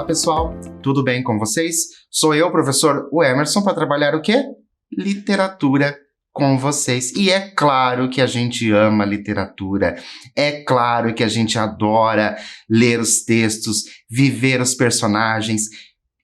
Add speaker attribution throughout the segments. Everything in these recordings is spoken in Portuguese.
Speaker 1: pessoal, tudo bem com vocês? Sou eu, professor Emerson, para trabalhar o quê? Literatura com vocês. E é claro que a gente ama literatura, é claro que a gente adora ler os textos, viver os personagens,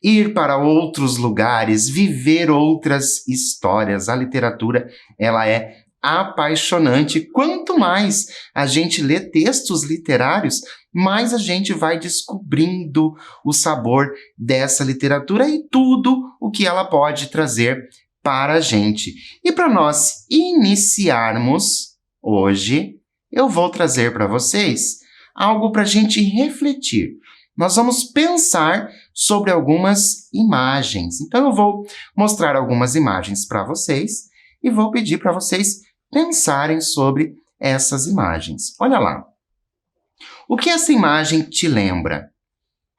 Speaker 1: ir para outros lugares, viver outras histórias. A literatura, ela é apaixonante. Quanto mais a gente lê textos literários, mais a gente vai descobrindo o sabor dessa literatura e tudo o que ela pode trazer para a gente. E para nós iniciarmos hoje, eu vou trazer para vocês algo para a gente refletir. Nós vamos pensar sobre algumas imagens. Então eu vou mostrar algumas imagens para vocês e vou pedir para vocês pensarem sobre essas imagens. Olha lá. O que essa imagem te lembra?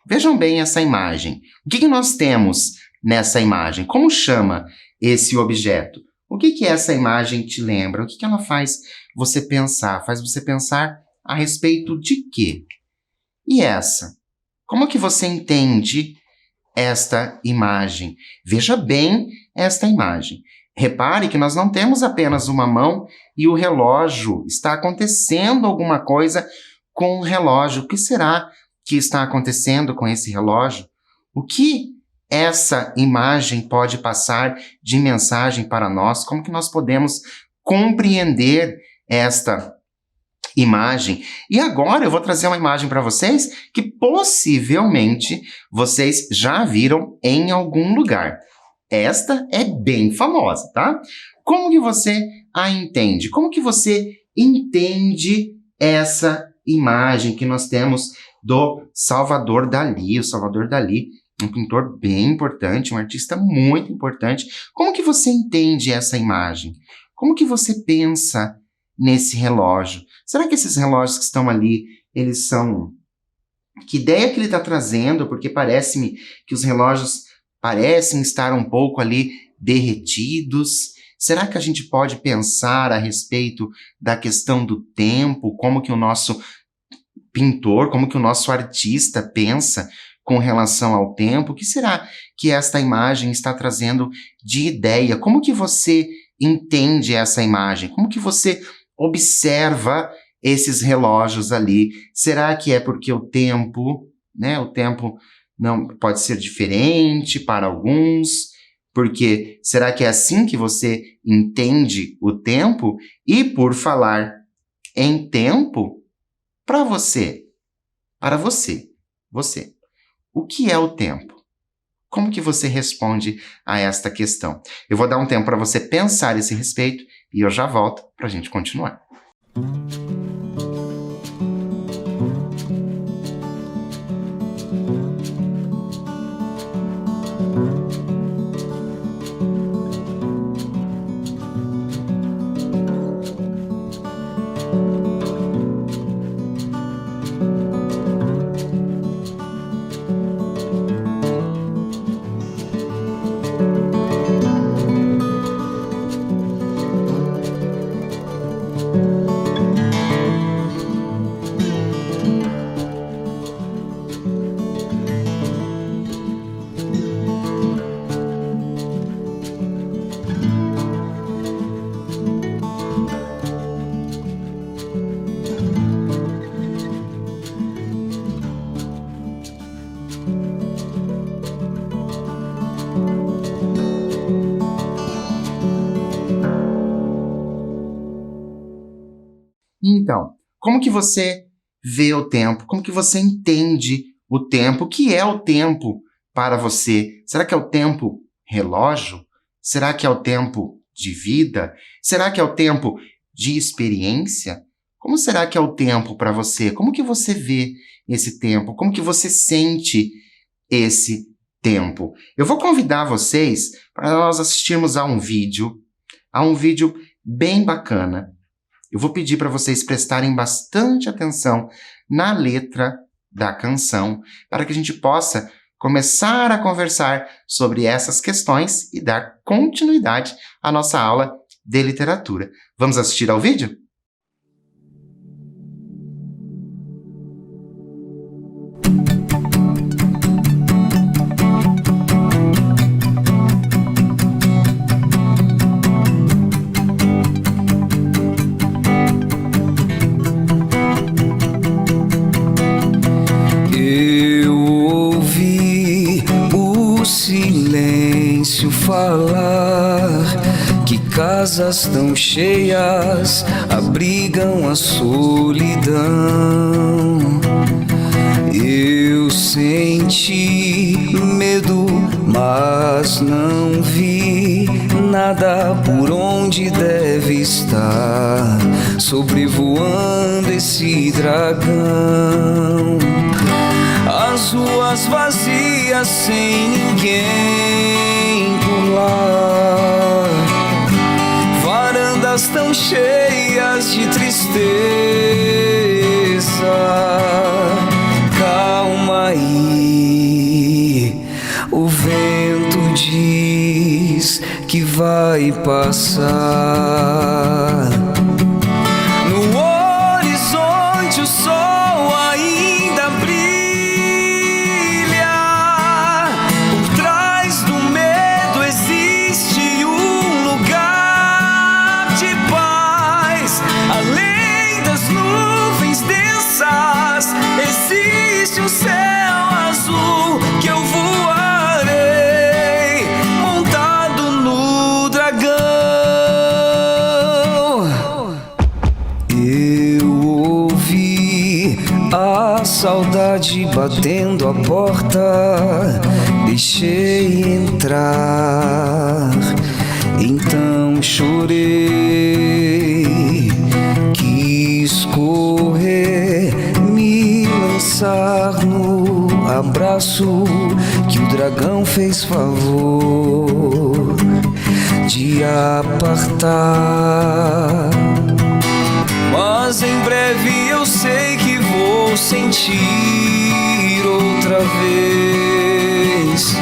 Speaker 1: Vejam bem essa imagem. O que nós temos nessa imagem? Como chama esse objeto? O que essa imagem te lembra? O que ela faz você pensar? Faz você pensar a respeito de quê? E essa? Como que você entende esta imagem? Veja bem esta imagem. Repare que nós não temos apenas uma mão e o relógio. Está acontecendo alguma coisa com o relógio. O que será que está acontecendo com esse relógio? O que essa imagem pode passar de mensagem para nós? Como que nós podemos compreender esta imagem? E agora eu vou trazer uma imagem para vocês que possivelmente vocês já viram em algum lugar. Esta é bem famosa, tá? Como que você a entende? Como que você entende essa imagem que nós temos do Salvador Dalí? O Salvador Dalí, um pintor bem importante, um artista muito importante. Como que você entende essa imagem? Como que você pensa nesse relógio? Será que esses relógios que estão ali, eles são... Que ideia que ele está trazendo? Porque parece-me que os relógios parecem estar um pouco ali derretidos. Será que a gente pode pensar a respeito da questão do tempo? Como que o nosso pintor, como que o nosso artista pensa com relação ao tempo? O que será que esta imagem está trazendo de ideia? Como que você entende essa imagem? Como que você observa esses relógios ali? Será que é porque o tempo, né? O tempo não pode ser diferente para alguns? Porque será que é assim que você entende o tempo? E por falar em tempo, para você, o que é o tempo? Como que você responde a esta questão? Eu vou dar um tempo para você pensar a esse respeito e eu já volto para a gente continuar. Então, como que você vê o tempo? Como que você entende o tempo? O que é o tempo para você? Será que é o tempo relógio? Será que é o tempo de vida? Será que é o tempo de experiência? Como será que é o tempo para você? Como que você vê esse tempo? Como que você sente esse tempo? Eu vou convidar vocês para nós assistirmos a um vídeo bem bacana. Eu vou pedir para vocês prestarem bastante atenção na letra da canção, para que a gente possa começar a conversar sobre essas questões e dar continuidade à nossa aula de literatura. Vamos assistir ao vídeo?
Speaker 2: o silêncio falar, que casas tão cheias abrigam a solidão. Eu senti medo, mas não vi nada por onde deve estar sobrevoando esse dragão. As ruas vazias sem ninguém por lá, varandas tão cheias de tristeza. Calma aí, o vento diz que vai passar. No horizonte o sol ainda brilha, por trás do medo existe um lugar de paz. Além das nuvens densas existe um céu azul que eu voarei montado no dragão. Eu ouvi a saudade batendo a porta, deixei entrar, então chorei, quis correr, me lançar no abraço que o dragão fez favor de apartar. Mas em breve eu sei que vou sentir outra vez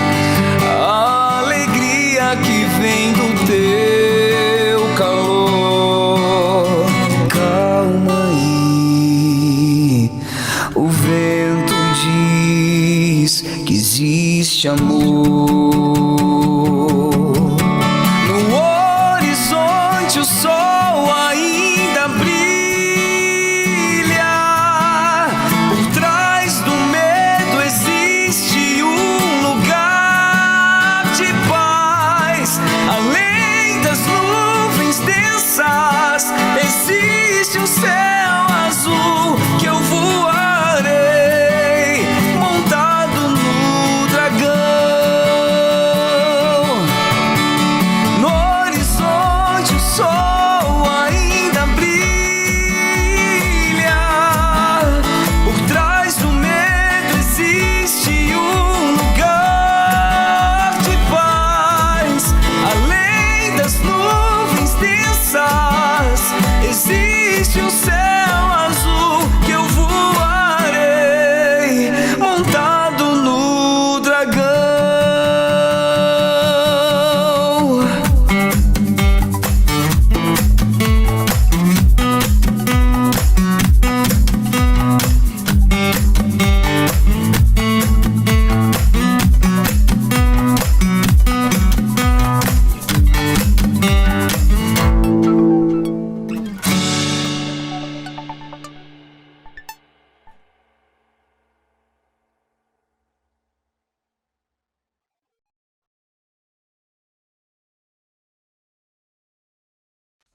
Speaker 2: a alegria que vem do teu calor. Calma aí, o vento diz que existe amor. No horizonte o sol ainda brilha, por trás do medo existe um lugar de paz. Além das nuvens densas existe um céu azul que eu voarei montado no dragão. No horizonte o sol ainda brilha, por trás do medo existe um lugar de paz. Além das nuvens densas existe um céu azul que eu voarei montado no dragão.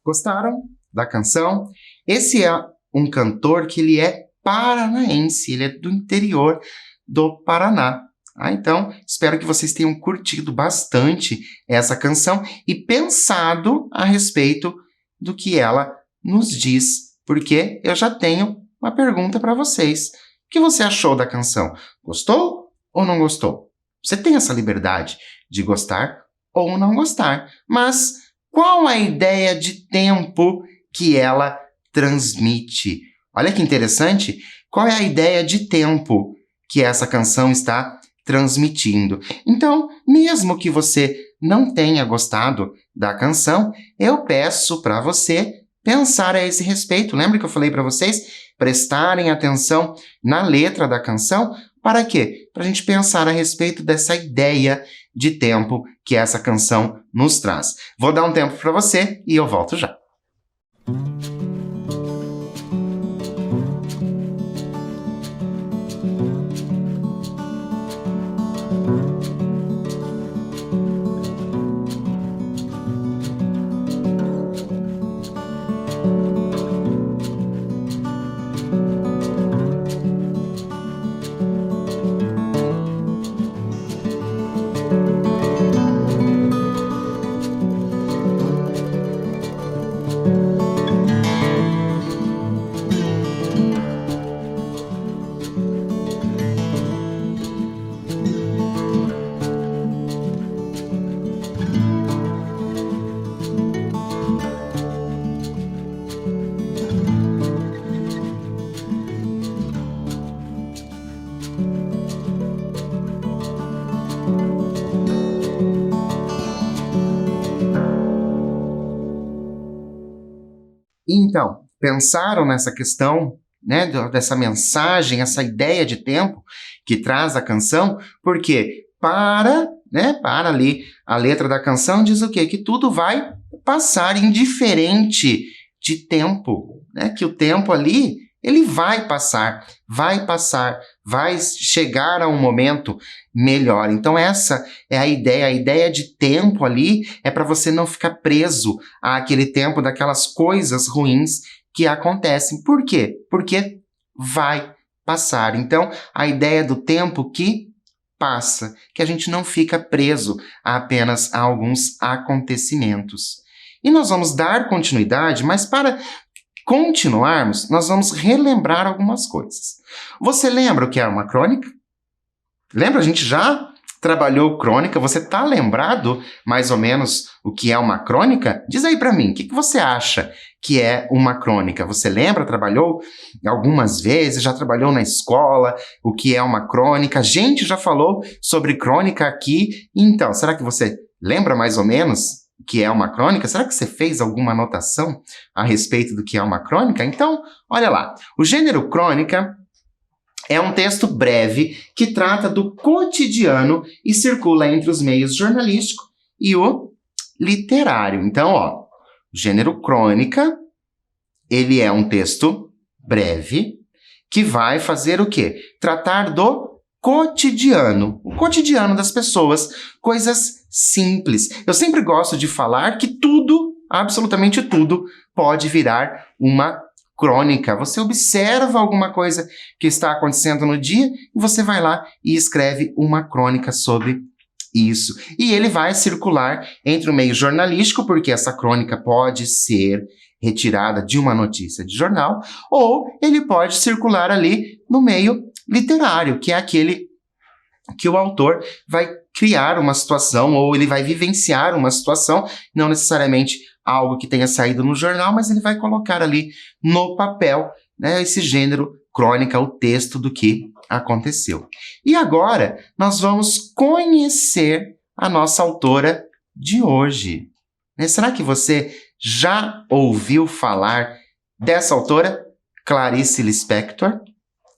Speaker 1: Gostaram da canção? Esse é um cantor que ele é paranaense, ele é do interior do Paraná. Então, espero que vocês tenham curtido bastante essa canção e pensado a respeito do que ela nos diz, porque eu já tenho uma pergunta para vocês. O que você achou da canção? Gostou ou não gostou? Você tem essa liberdade de gostar ou não gostar, mas qual a ideia de tempo que ela transmite? Olha que interessante. Qual é a ideia de tempo que essa canção está transmitindo? Então, mesmo que você não tenha gostado da canção, eu peço para você pensar a esse respeito. Lembra que eu falei para vocês prestarem atenção na letra da canção? Para quê? Para a gente pensar a respeito dessa ideia de tempo que essa canção nos traz. Vou dar um tempo para você e eu volto já. Então, pensaram nessa questão, né, dessa mensagem, essa ideia de tempo que traz a canção? Porque para ali, a letra da canção diz o quê? Que tudo vai passar indiferente de tempo, né? Que o tempo ali, ele vai passar, vai chegar a um momento melhor. Então essa é a ideia de tempo ali é para você não ficar preso àquele tempo daquelas coisas ruins que acontecem. Por quê? Porque vai passar. Então a ideia do tempo que passa, que a gente não fica preso apenas a alguns acontecimentos. E nós vamos dar continuidade, mas para continuarmos, nós vamos relembrar algumas coisas. Você lembra o que é uma crônica? Lembra? A gente já trabalhou crônica. Você está lembrado mais ou menos o que é uma crônica? Diz aí para mim, o que você acha que é uma crônica? Você lembra? Trabalhou algumas vezes? Já trabalhou na escola? O que é uma crônica? A gente já falou sobre crônica aqui. Então, será que você lembra mais ou menos o que é uma crônica? Será que você fez alguma anotação a respeito do que é uma crônica? Então, olha lá. O gênero crônica é um texto breve que trata do cotidiano e circula entre os meios jornalístico e o literário. Então, ó, o gênero crônica, ele é um texto breve que vai fazer o quê? Tratar do cotidiano, o cotidiano das pessoas, coisas simples. Eu sempre gosto de falar que tudo, absolutamente tudo, pode virar uma crônica. Você observa alguma coisa que está acontecendo no dia e você vai lá e escreve uma crônica sobre isso. E ele vai circular entre o meio jornalístico, porque essa crônica pode ser retirada de uma notícia de jornal, ou ele pode circular ali no meio literário, que é aquele que o autor vai criar uma situação ou ele vai vivenciar uma situação, não necessariamente algo que tenha saído no jornal, mas ele vai colocar ali no papel, né, esse gênero crônica, o texto do que aconteceu. E agora nós vamos conhecer a nossa autora de hoje. Né? Será que você já ouviu falar dessa autora, Clarice Lispector?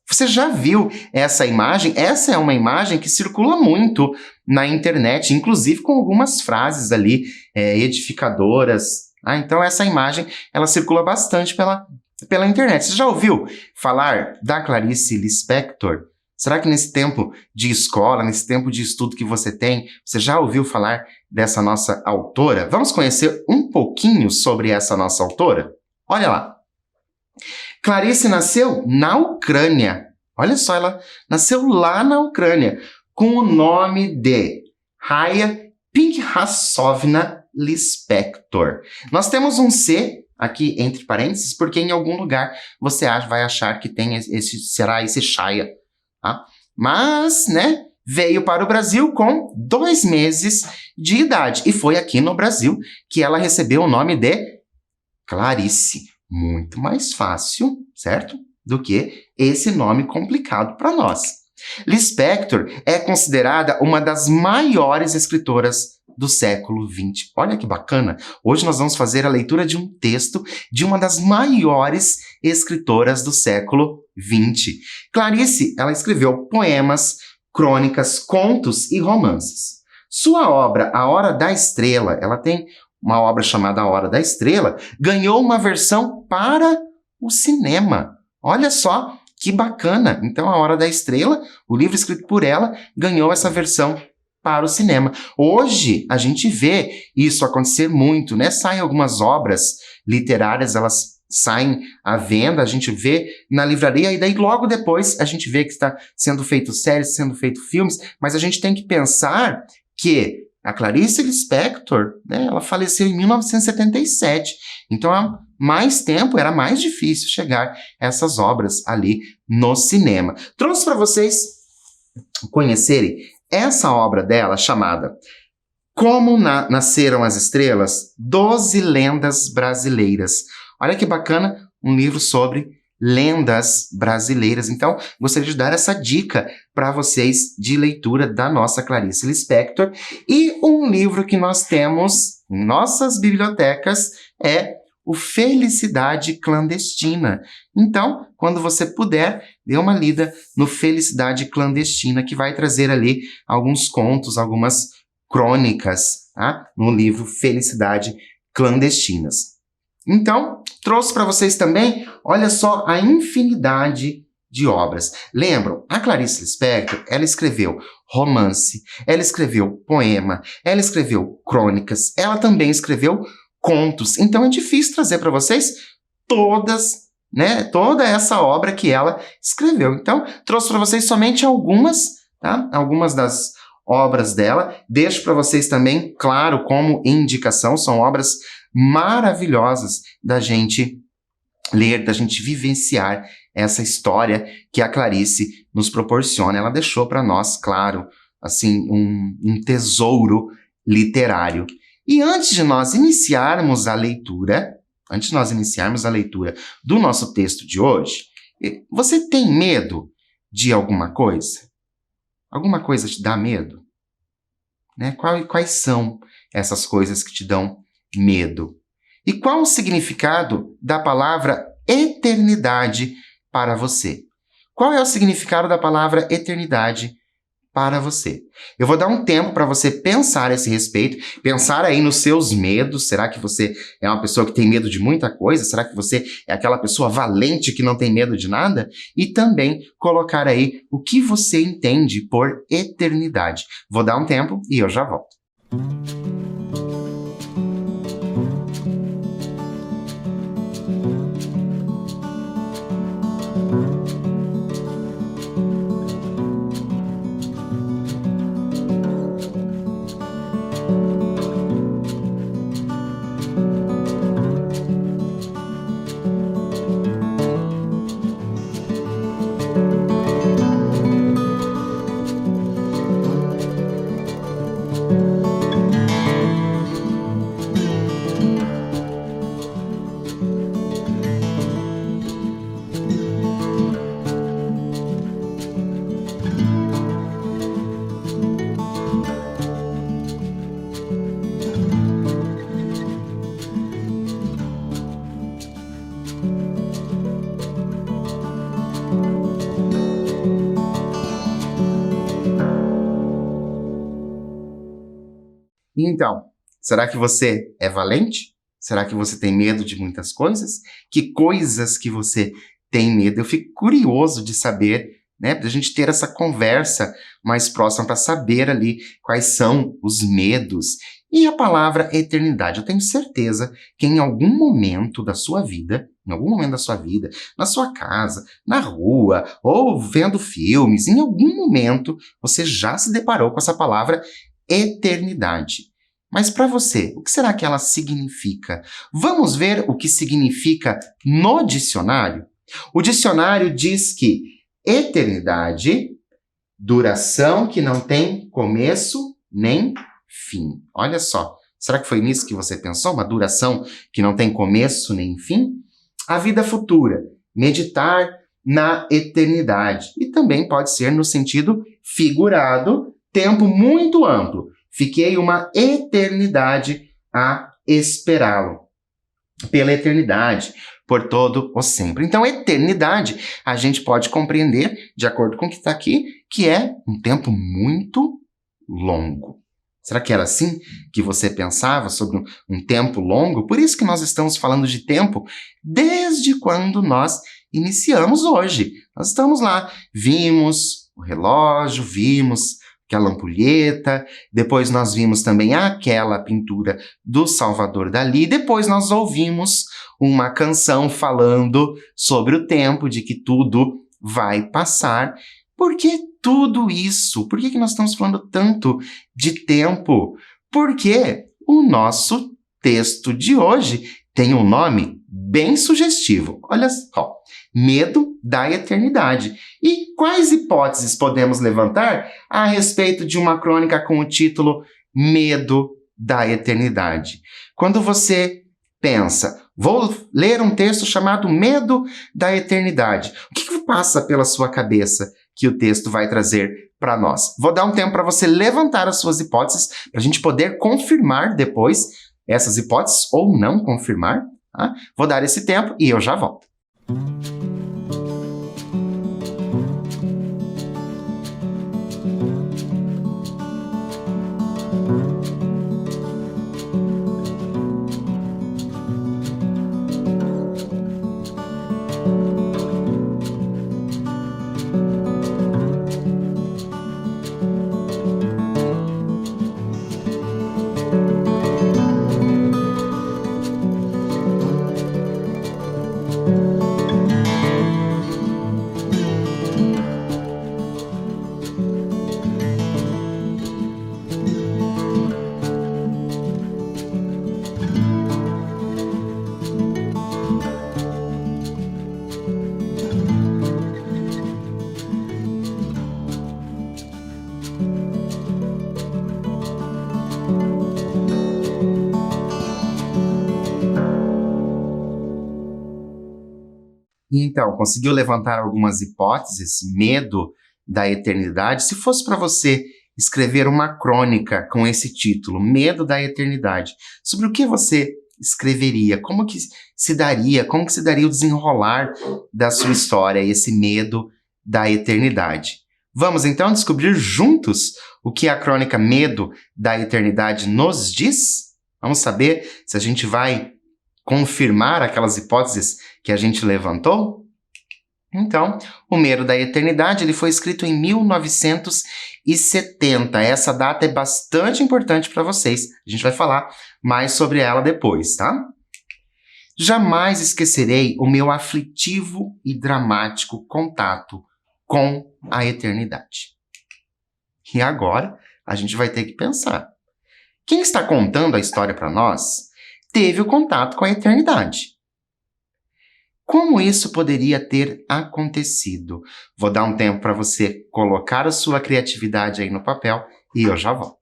Speaker 1: Você já viu essa imagem? Essa é uma imagem que circula muito na internet, inclusive com algumas frases ali edificadoras. Então essa imagem ela circula bastante pela internet. Você já ouviu falar da Clarice Lispector? Será que nesse tempo de escola, nesse tempo de estudo que você tem, você já ouviu falar dessa nossa autora? Vamos conhecer um pouquinho sobre essa nossa autora? Olha lá. Clarice nasceu na Ucrânia. Olha só, ela nasceu lá na Ucrânia, com o nome de Raya Pinkhasovna Lispector. Nós temos um C aqui entre parênteses, porque em algum lugar você vai achar que tem será esse Shaya. Tá? Mas, né, veio para o Brasil com 2 meses de idade. E foi aqui no Brasil que ela recebeu o nome de Clarice. Muito mais fácil, certo? Do que esse nome complicado para nós. Lispector é considerada uma das maiores escritoras do século XX. Olha que bacana! Hoje nós vamos fazer a leitura de um texto de uma das maiores escritoras do século XX. Clarice, ela escreveu poemas, crônicas, contos e romances. Sua obra, A Hora da Estrela, ela tem uma obra chamada A Hora da Estrela, ganhou uma versão para o cinema. Olha só que bacana! Então, A Hora da Estrela, o livro escrito por ela, ganhou essa versão para o cinema. Hoje, a gente vê isso acontecer muito, né? Saem algumas obras literárias, elas saem à venda, a gente vê na livraria, e daí logo depois a gente vê que está sendo feito séries, sendo feito filmes, mas a gente tem que pensar que a Clarice Lispector, né, ela faleceu em 1977. Então, há mais tempo, era mais difícil chegar essas obras ali no cinema. Trouxe para vocês conhecerem essa obra dela chamada Como Nasceram as Estrelas? 12 Lendas Brasileiras. Olha que bacana, um livro sobre lendas brasileiras. Então, gostaria de dar essa dica para vocês de leitura da nossa Clarice Lispector. E um livro que nós temos em nossas bibliotecas é o Felicidade Clandestina. Então, quando você puder, dê uma lida no Felicidade Clandestina, que vai trazer ali alguns contos, algumas crônicas, tá? No livro Felicidade Clandestinas. Então, trouxe para vocês também, olha só, a infinidade de obras. Lembram? A Clarice Lispector, ela escreveu romance, ela escreveu poema, ela escreveu crônicas, ela também escreveu contos. Então é difícil trazer para vocês toda essa obra que ela escreveu. Então, trouxe para vocês somente algumas, tá? Algumas das obras dela. Deixo para vocês também, claro, como indicação, são obras maravilhosas da gente ler, da gente vivenciar essa história que a Clarice nos proporciona. Ela deixou para nós, claro, assim, um tesouro literário. E antes de nós iniciarmos a leitura do nosso texto de hoje, você tem medo de alguma coisa? Alguma coisa te dá medo? Né? Quais são essas coisas que te dão medo? E qual o significado da palavra eternidade para você? Qual é o significado da palavra eternidade para você? Eu vou dar um tempo para você pensar a esse respeito, pensar aí nos seus medos. Será que você é uma pessoa que tem medo de muita coisa? Será que você é aquela pessoa valente que não tem medo de nada? E também colocar aí o que você entende por eternidade. Vou dar um tempo e eu já volto. Então, será que você é valente? Será que você tem medo de muitas coisas? Que coisas que você tem medo? Eu fico curioso de saber, né? Pra gente ter essa conversa mais próxima para saber ali quais são os medos. E a palavra eternidade. Eu tenho certeza que em algum momento da sua vida, na sua casa, na rua, ou vendo filmes, em algum momento você já se deparou com essa palavra eternidade. Mas para você, o que será que ela significa? Vamos ver o que significa no dicionário? O dicionário diz que eternidade, duração que não tem começo nem fim. Olha só, será que foi nisso que você pensou? Uma duração que não tem começo nem fim? A vida futura, meditar na eternidade. E também pode ser no sentido figurado, tempo muito amplo. Fiquei uma eternidade a esperá-lo. Pela eternidade, por todo o sempre. Então, eternidade, a gente pode compreender, de acordo com o que está aqui, que é um tempo muito longo. Será que era assim que você pensava sobre um tempo longo? Por isso que nós estamos falando de tempo desde quando nós iniciamos hoje. Nós estamos lá, vimos o relógio, vimos aquela ampulheta, depois nós vimos também aquela pintura do Salvador Dalí, depois nós ouvimos uma canção falando sobre o tempo, de que tudo vai passar. Por que tudo isso? Por que nós estamos falando tanto de tempo? Porque o nosso texto de hoje tem um nome bem sugestivo. Olha só, Medo da Eternidade. E quais hipóteses podemos levantar a respeito de uma crônica com o título Medo da Eternidade? Quando você pensa, vou ler um texto chamado Medo da Eternidade, o que passa pela sua cabeça que o texto vai trazer para nós? Vou dar um tempo para você levantar as suas hipóteses, para a gente poder confirmar depois essas hipóteses ou não confirmar Tá? Vou dar esse tempo e eu já volto. Então, conseguiu levantar algumas hipóteses? Medo da eternidade? Se fosse para você escrever uma crônica com esse título, Medo da Eternidade, sobre o que você escreveria? Como que se daria o desenrolar da sua história, esse medo da eternidade? Vamos então descobrir juntos o que a crônica Medo da Eternidade nos diz? Vamos saber se a gente vai confirmar aquelas hipóteses que a gente levantou? Então, o Medo da Eternidade ele foi escrito em 1970. Essa data é bastante importante para vocês. A gente vai falar mais sobre ela depois, tá? Jamais esquecerei o meu aflitivo e dramático contato com a eternidade. E agora, a gente vai ter que pensar. Quem está contando a história para nós teve o contato com a eternidade. Como isso poderia ter acontecido? Vou dar um tempo para você colocar a sua criatividade aí no papel e eu já volto.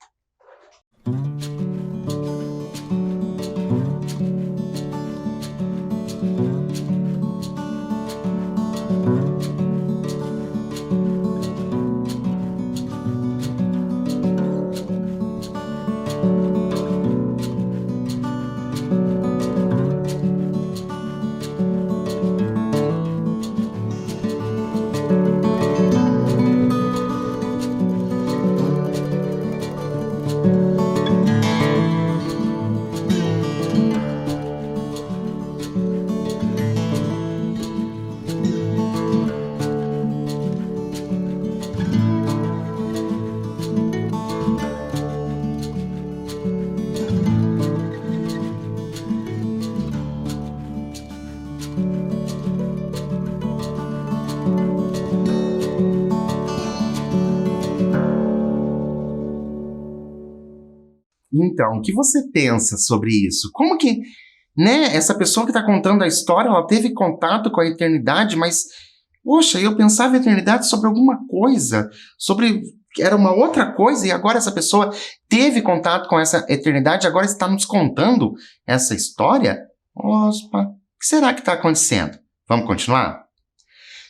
Speaker 1: Então, o que você pensa sobre isso? Como que, essa pessoa que está contando a história, ela teve contato com a eternidade, mas, poxa, eu pensava em eternidade sobre alguma coisa, era uma outra coisa, e agora essa pessoa teve contato com essa eternidade, agora está nos contando essa história? Ospa, o que será que está acontecendo? Vamos continuar?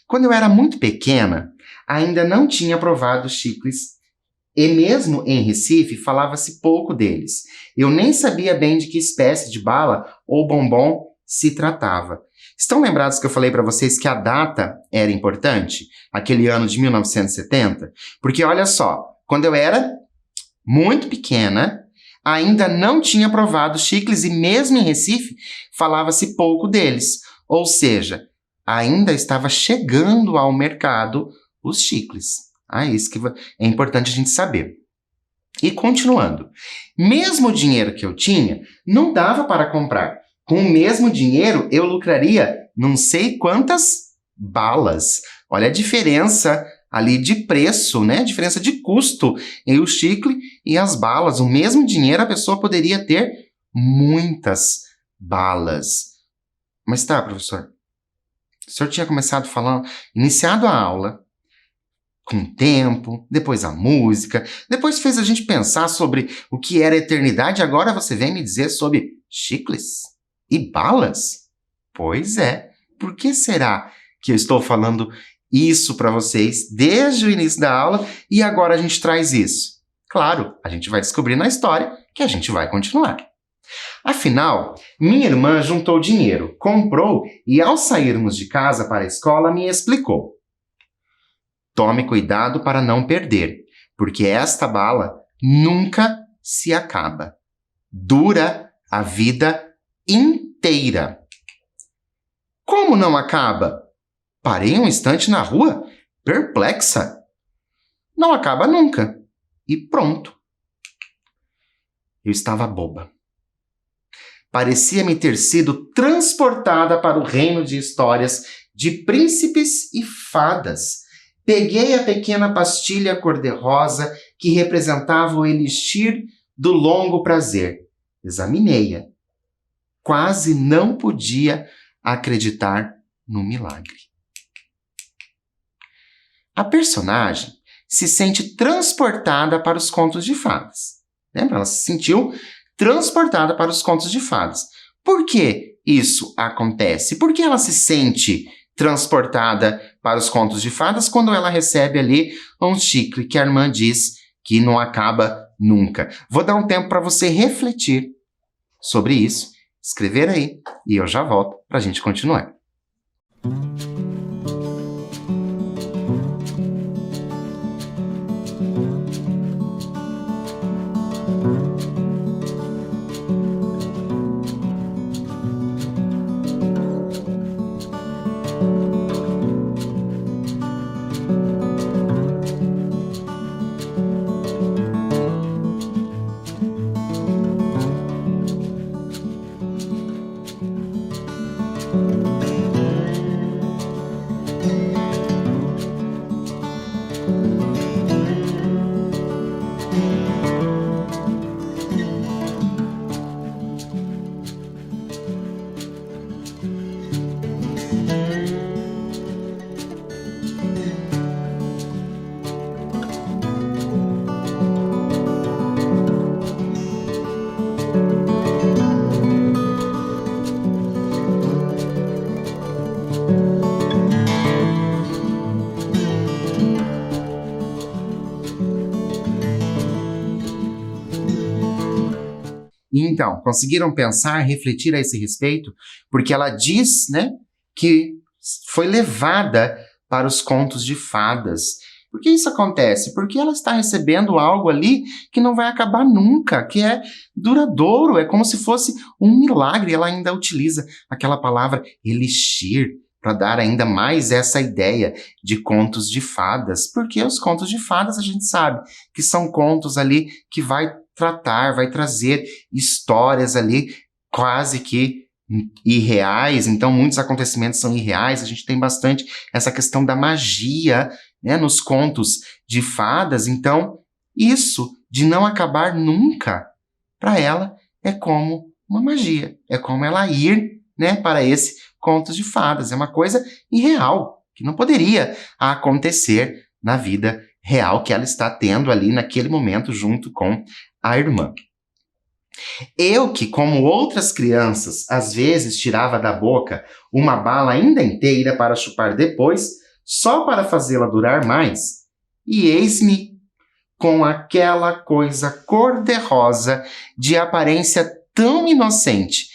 Speaker 1: Quando eu era muito pequena, ainda não tinha provado chicles. E mesmo em Recife, falava-se pouco deles. Eu nem sabia bem de que espécie de bala ou bombom se tratava. Estão lembrados que eu falei para vocês que a data era importante? Aquele ano de 1970? Porque olha só, quando eu era muito pequena, ainda não tinha provado chicles e mesmo em Recife, falava-se pouco deles. Ou seja, ainda estava chegando ao mercado os chicles. Isso que é importante a gente saber. E continuando. Mesmo o dinheiro que eu tinha, não dava para comprar. Com o mesmo dinheiro, eu lucraria não sei quantas balas. Olha a diferença ali de preço, né? A diferença de custo entre o chicle e as balas. O mesmo dinheiro, a pessoa poderia ter muitas balas. Mas tá, professor. O senhor tinha iniciado a aula com o tempo, depois a música, depois fez a gente pensar sobre o que era eternidade, agora você vem me dizer sobre chicles e balas? Pois é, por que será que eu estou falando isso para vocês desde o início da aula e agora a gente traz isso? Claro, a gente vai descobrir na história que a gente vai continuar. Afinal, minha irmã juntou dinheiro, comprou e, ao sairmos de casa para a escola, me explicou: tome cuidado para não perder, porque esta bala nunca se acaba. Dura a vida inteira. Como não acaba? Parei um instante na rua, perplexa. Não acaba nunca. E pronto. Eu estava boba. Parecia-me ter sido transportada para o reino de histórias de príncipes e fadas. Peguei a pequena pastilha cor-de-rosa que representava o elixir do longo prazer. Examinei-a. Quase não podia acreditar no milagre. A personagem se sente transportada para os contos de fadas. Lembra? Ela se sentiu transportada para os contos de fadas. Por que isso acontece? Por que ela se sente transportada para os contos de fadas quando ela recebe ali um chicle que a irmã diz que não acaba nunca? Vou dar um tempo para você refletir sobre isso, escrever aí, e eu já volto para a gente continuar. Então, conseguiram pensar, refletir a esse respeito? Porque ela diz, né, que foi levada para os contos de fadas. Por que isso acontece? Porque ela está recebendo algo ali que não vai acabar nunca, que é duradouro, é como se fosse um milagre. Ela ainda utiliza aquela palavra elixir para dar ainda mais essa ideia de contos de fadas. Porque os contos de fadas a gente sabe que são contos ali que vai trazer histórias ali quase que irreais, então muitos acontecimentos são irreais, a gente tem bastante essa questão da magia, né, nos contos de fadas, então isso de não acabar nunca, para ela é como uma magia, é como ela ir, né, para esse contos de fadas, é uma coisa irreal, que não poderia acontecer na vida real que ela está tendo ali naquele momento junto com a irmã. Eu que, como outras crianças, às vezes tirava da boca uma bala ainda inteira para chupar depois, só para fazê-la durar mais, e eis-me com aquela coisa cor-de-rosa de aparência tão inocente,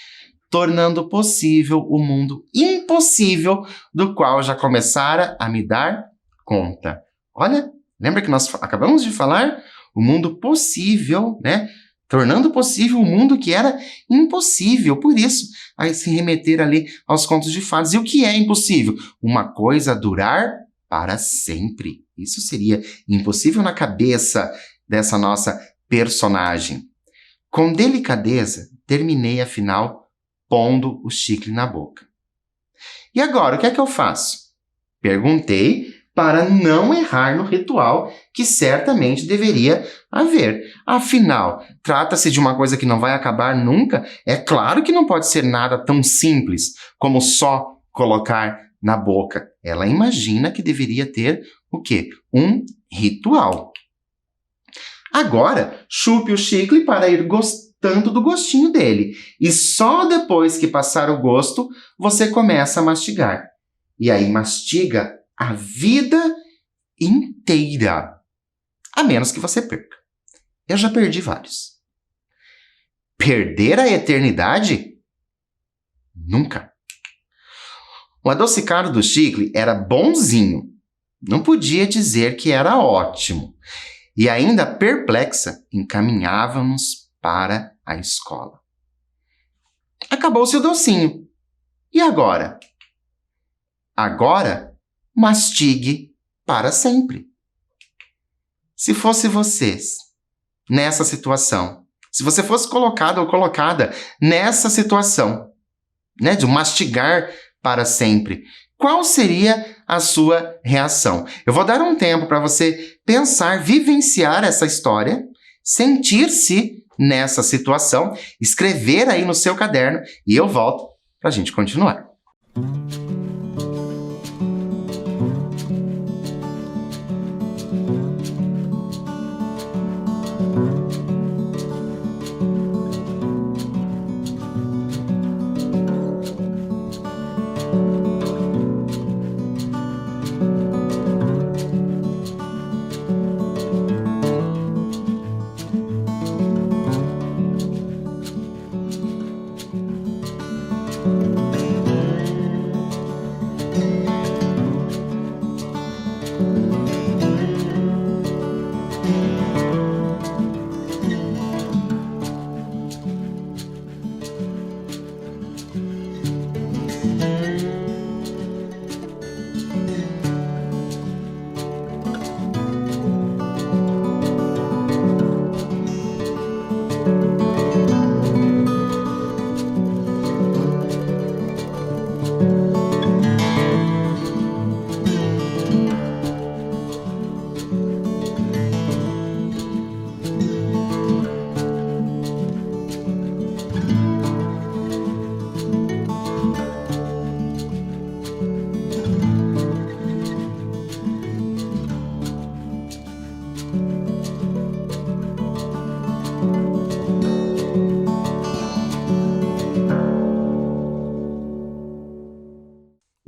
Speaker 1: tornando possível o mundo impossível do qual já começara a me dar conta. Olha, lembra que nós acabamos de falar? O mundo possível, né? Tornando possível o mundo que era impossível. Por isso, a se remeter ali aos contos de fadas. E o que é impossível? Uma coisa durar para sempre. Isso seria impossível na cabeça dessa nossa personagem. Com delicadeza, terminei, afinal, pondo o chicle na boca. E agora, o que é que eu faço? Perguntei para não errar no ritual que certamente deveria haver. Afinal, trata-se de uma coisa que não vai acabar nunca? É claro que não pode ser nada tão simples como só colocar na boca. Ela imagina que deveria ter o quê? Um ritual. Agora, chupe o chicle para ir gostando do gostinho dele. E só depois que passar o gosto, você começa a mastigar. E aí mastiga a vida inteira. A menos que você perca. Eu já perdi vários. perder a eternidade? Nunca. O adocicado do chicle era bonzinho. Não podia dizer que era ótimo. E ainda perplexa, encaminhávamos para a escola. Acabou-se o docinho. E agora? Agora, mastigue para sempre. Se fosse vocês nessa situação, se você fosse colocado ou colocada nessa situação, né, de mastigar para sempre, qual seria a sua reação? Eu vou dar um tempo para você pensar, vivenciar essa história, sentir-se nessa situação, escrever aí no seu caderno e eu volto para a gente continuar.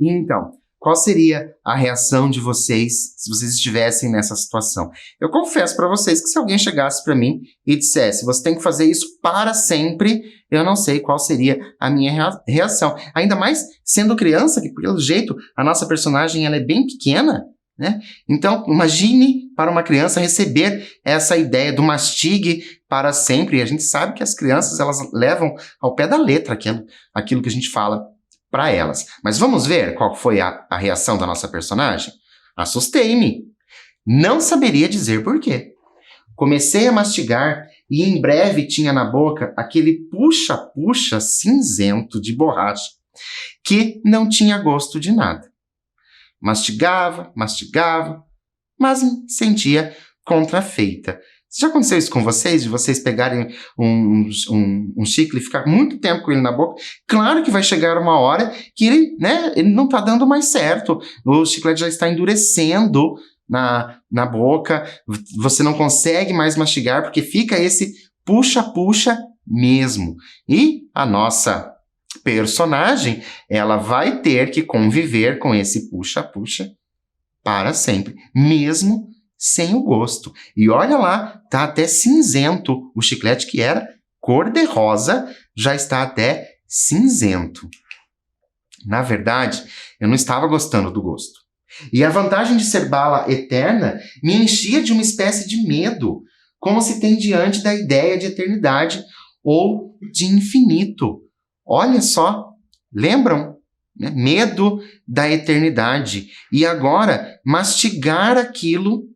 Speaker 1: Então, qual seria a reação de vocês se vocês estivessem nessa situação? Eu confesso para vocês que se alguém chegasse para mim e dissesse, você tem que fazer isso para sempre, eu não sei qual seria a minha reação. Ainda mais sendo criança, que pelo jeito a nossa personagem ela é bem pequena, né? Então, imagine para uma criança receber essa ideia do mastigue para sempre. E a gente sabe que as crianças elas levam ao pé da letra aquilo que a gente fala para elas. Mas vamos ver qual foi a reação da nossa personagem? Assustei-me. Não saberia dizer por quê. Comecei a mastigar e em breve tinha na boca aquele puxa-puxa cinzento de borracha que não tinha gosto de nada. Mastigava, mas me sentia contrafeita. Já aconteceu isso com vocês? De vocês pegarem um chicle e ficar muito tempo com ele na boca? Claro que vai chegar uma hora que ele não está dando mais certo. O chiclete já está endurecendo na boca. Você não consegue mais mastigar porque fica esse puxa-puxa mesmo. E a nossa personagem, ela vai ter que conviver com esse puxa-puxa para sempre, mesmo sem o gosto. E olha lá, tá até cinzento. O chiclete que era cor-de-rosa já está até cinzento. Na verdade, eu não estava gostando do gosto. E a vantagem de ser bala eterna me enchia de uma espécie de medo, como se tem diante da ideia de eternidade ou de infinito. Olha só, lembram? Né? Medo da eternidade. E agora, mastigar aquilo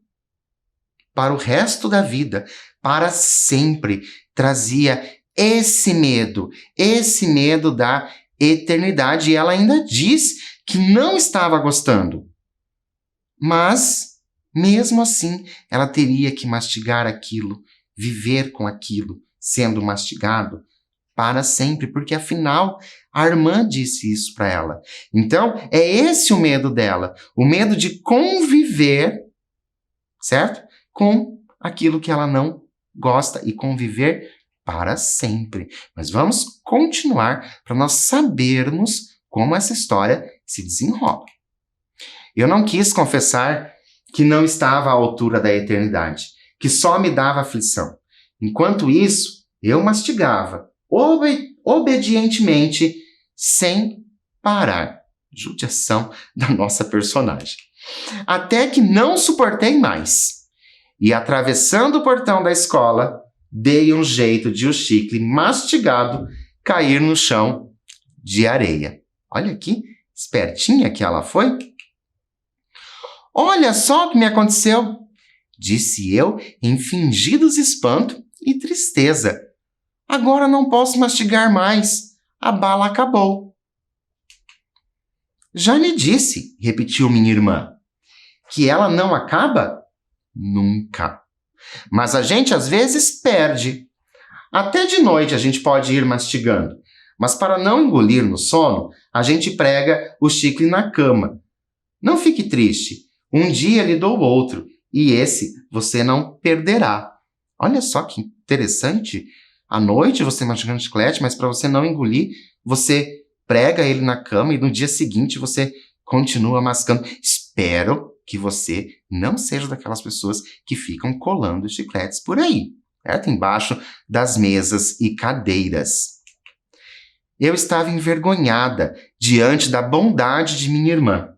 Speaker 1: para o resto da vida, para sempre, trazia esse medo da eternidade. E ela ainda diz que não estava gostando. Mas, mesmo assim, ela teria que mastigar aquilo, viver com aquilo, sendo mastigado para sempre, porque afinal a irmã disse isso para ela. Então, é esse o medo dela, o medo de conviver, certo? Com aquilo que ela não gosta e conviver para sempre. Mas vamos continuar para nós sabermos como essa história se desenrola. Eu não quis confessar que não estava à altura da eternidade, que só me dava aflição. Enquanto isso, eu mastigava obedientemente, sem parar. Judiação da nossa personagem. Até que não suportei mais. E atravessando o portão da escola, dei um jeito de o chicle mastigado cair no chão de areia. Olha que espertinha que ela foi. Olha só o que me aconteceu, disse eu em fingidos espanto e tristeza. Agora não posso mastigar mais. A bala acabou. Já lhe disse, repetiu minha irmã, que ela não acaba? Nunca. Mas a gente às vezes perde. Até de noite a gente pode ir mastigando. Mas para não engolir no sono, a gente prega o chicle na cama. Não fique triste. Um dia lhe dou outro. E esse você não perderá. Olha só que interessante. À noite você mastigando chiclete, mas para você não engolir, você prega ele na cama e no dia seguinte você continua mascando. Espero que você não seja daquelas pessoas que ficam colando chicletes por aí, certo? Embaixo das mesas e cadeiras. Eu estava envergonhada diante da bondade de minha irmã.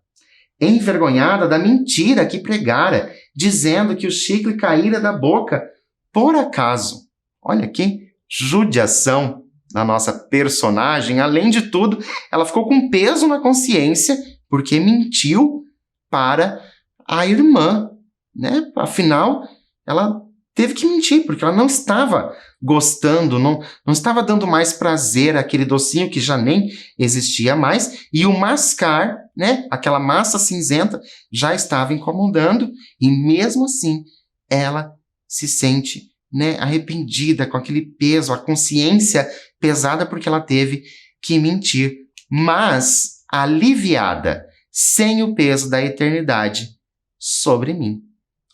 Speaker 1: Envergonhada da mentira que pregara, dizendo que o chicle caíra da boca por acaso. Olha que judiação da nossa personagem. Além de tudo, ela ficou com peso na consciência porque mentiu para a irmã, né? Afinal, ela teve que mentir, porque ela não estava gostando, não estava dando mais prazer àquele docinho que já nem existia mais, e o mascar, né? Aquela massa cinzenta já estava incomodando, e mesmo assim, ela se sente, né, arrependida, com aquele peso, a consciência pesada porque ela teve que mentir, mas aliviada, sem o peso da eternidade sobre mim.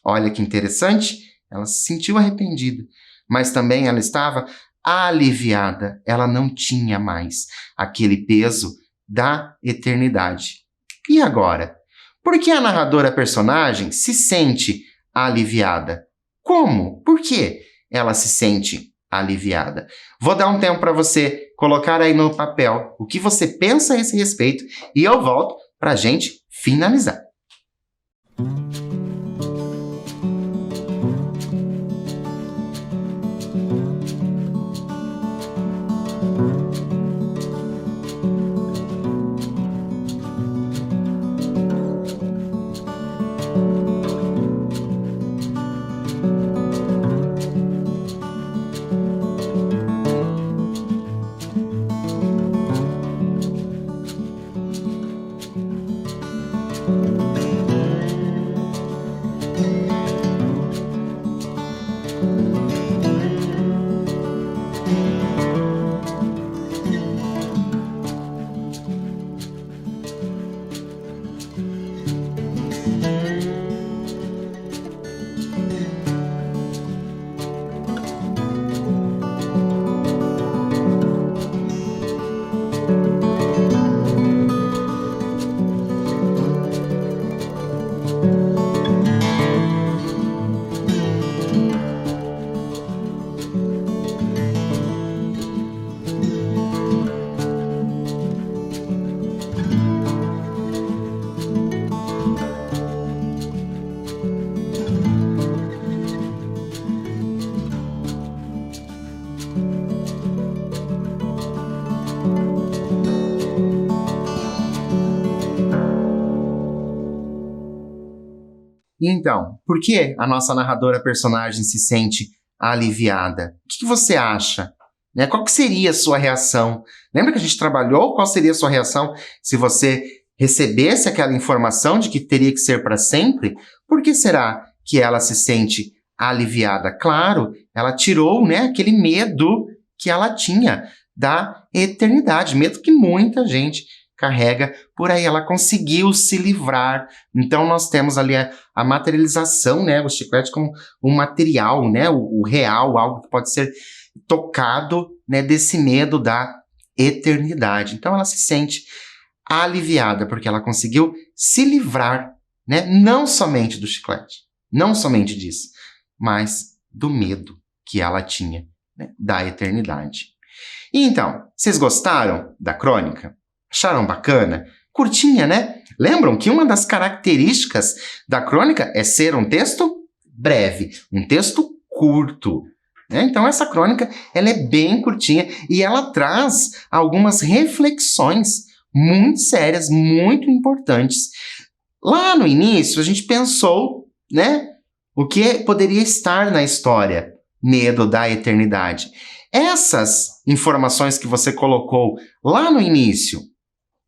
Speaker 1: Olha que interessante, ela se sentiu arrependida, mas também ela estava aliviada, ela não tinha mais aquele peso da eternidade. E agora? Por que a narradora personagem se sente aliviada? Como? Por que ela se sente aliviada? Vou dar um tempo para você colocar aí no papel o que você pensa a esse respeito e eu volto para a gente finalizar. Então, por que a nossa narradora personagem se sente aliviada? O que você acha? Né? Qual que seria a sua reação? Lembra que a gente trabalhou? Qual seria a sua reação se você recebesse aquela informação de que teria que ser para sempre? Por que será que ela se sente aliviada? Claro, ela tirou, né, aquele medo que ela tinha da eternidade, medo que muita gente carrega por aí. Ela conseguiu se livrar. Então nós temos ali a materialização, né, o chiclete como um material, né, o real, algo que pode ser tocado, né, desse medo da eternidade. Então ela se sente aliviada porque ela conseguiu se livrar, né, não somente do chiclete, não somente disso, mas do medo que ela tinha né, da eternidade. E então, vocês gostaram da crônica? Acharam bacana? Curtinha, né? Lembram que uma das características da crônica é ser um texto breve, um texto curto. Né? Então, essa crônica ela é bem curtinha e ela traz algumas reflexões muito sérias, muito importantes. Lá no início, a gente pensou, né, o que poderia estar na história, medo da eternidade. Essas informações que você colocou lá no início,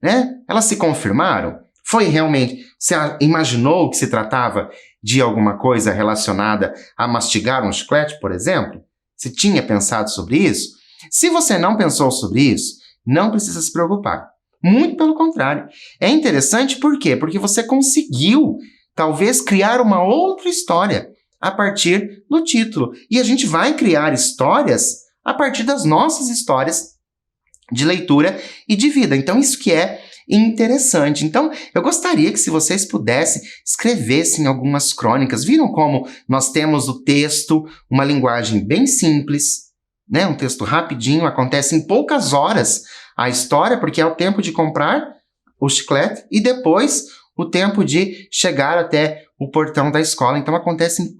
Speaker 1: né, elas se confirmaram? Foi realmente, você imaginou que se tratava de alguma coisa relacionada a mastigar um chiclete, por exemplo? Você tinha pensado sobre isso? Se você não pensou sobre isso, não precisa se preocupar. Muito pelo contrário. É interessante por quê? Porque você conseguiu, talvez, criar uma outra história a partir do título. E a gente vai criar histórias a partir das nossas histórias de leitura e de vida. Então, isso que é interessante. Então, eu gostaria que se vocês pudessem, escrevessem algumas crônicas. Viram como nós temos o texto, uma linguagem bem simples, né? Um texto rapidinho, acontece em poucas horas a história, porque é o tempo de comprar o chiclete e depois o tempo de chegar até o portão da escola. Então, acontece em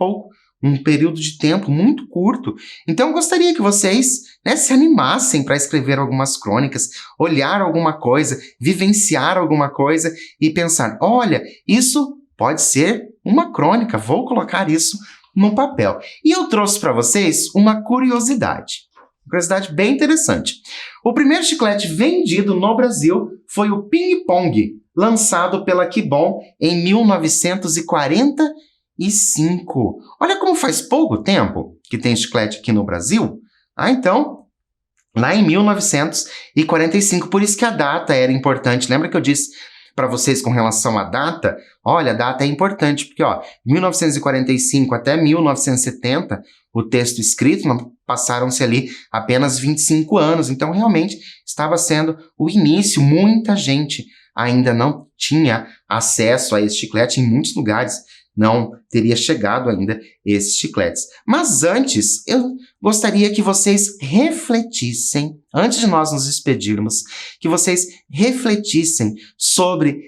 Speaker 1: um período de tempo muito curto. Então, eu gostaria que vocês, né, se animassem para escrever algumas crônicas, olhar alguma coisa, vivenciar alguma coisa e pensar, olha, isso pode ser uma crônica, vou colocar isso no papel. E eu trouxe para vocês uma curiosidade bem interessante. O primeiro chiclete vendido no Brasil foi o Ping Pong, lançado pela Kibon em 1945. Olha como faz pouco tempo que tem chiclete aqui no Brasil. Então, lá em 1945, por isso que a data era importante. Lembra que eu disse para vocês com relação à data? Olha, a data é importante, porque 1945 até 1970, o texto escrito, passaram-se ali apenas 25 anos. Então, realmente, estava sendo o início. Muita gente ainda não tinha acesso a esse chiclete. Em muitos lugares não teria chegado ainda esses chicletes. Mas antes, eu gostaria que vocês refletissem, antes de nós nos despedirmos, que vocês refletissem sobre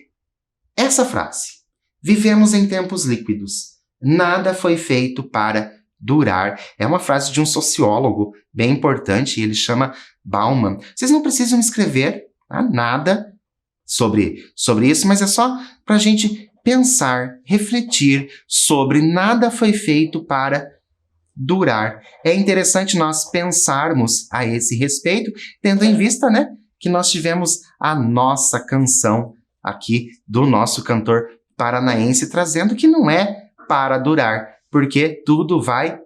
Speaker 1: essa frase. Vivemos em tempos líquidos. Nada foi feito para durar. É uma frase de um sociólogo bem importante, ele chama Bauman. Vocês não precisam escrever nada sobre isso, mas é só para a gente pensar, refletir sobre nada foi feito para durar. É interessante nós pensarmos a esse respeito, tendo em vista, né, que nós tivemos a nossa canção aqui do nosso cantor paranaense, trazendo que não é para durar, porque tudo vai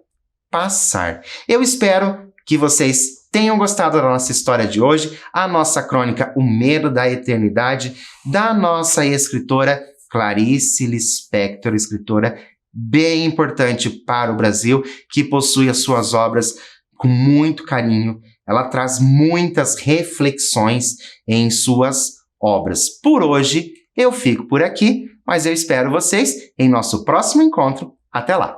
Speaker 1: passar. Eu espero que vocês tenham gostado da nossa história de hoje, a nossa crônica O Medo da Eternidade, da nossa escritora Clarice Lispector, escritora bem importante para o Brasil, que possui as suas obras com muito carinho. Ela traz muitas reflexões em suas obras. Por hoje, eu fico por aqui, mas eu espero vocês em nosso próximo encontro. Até lá!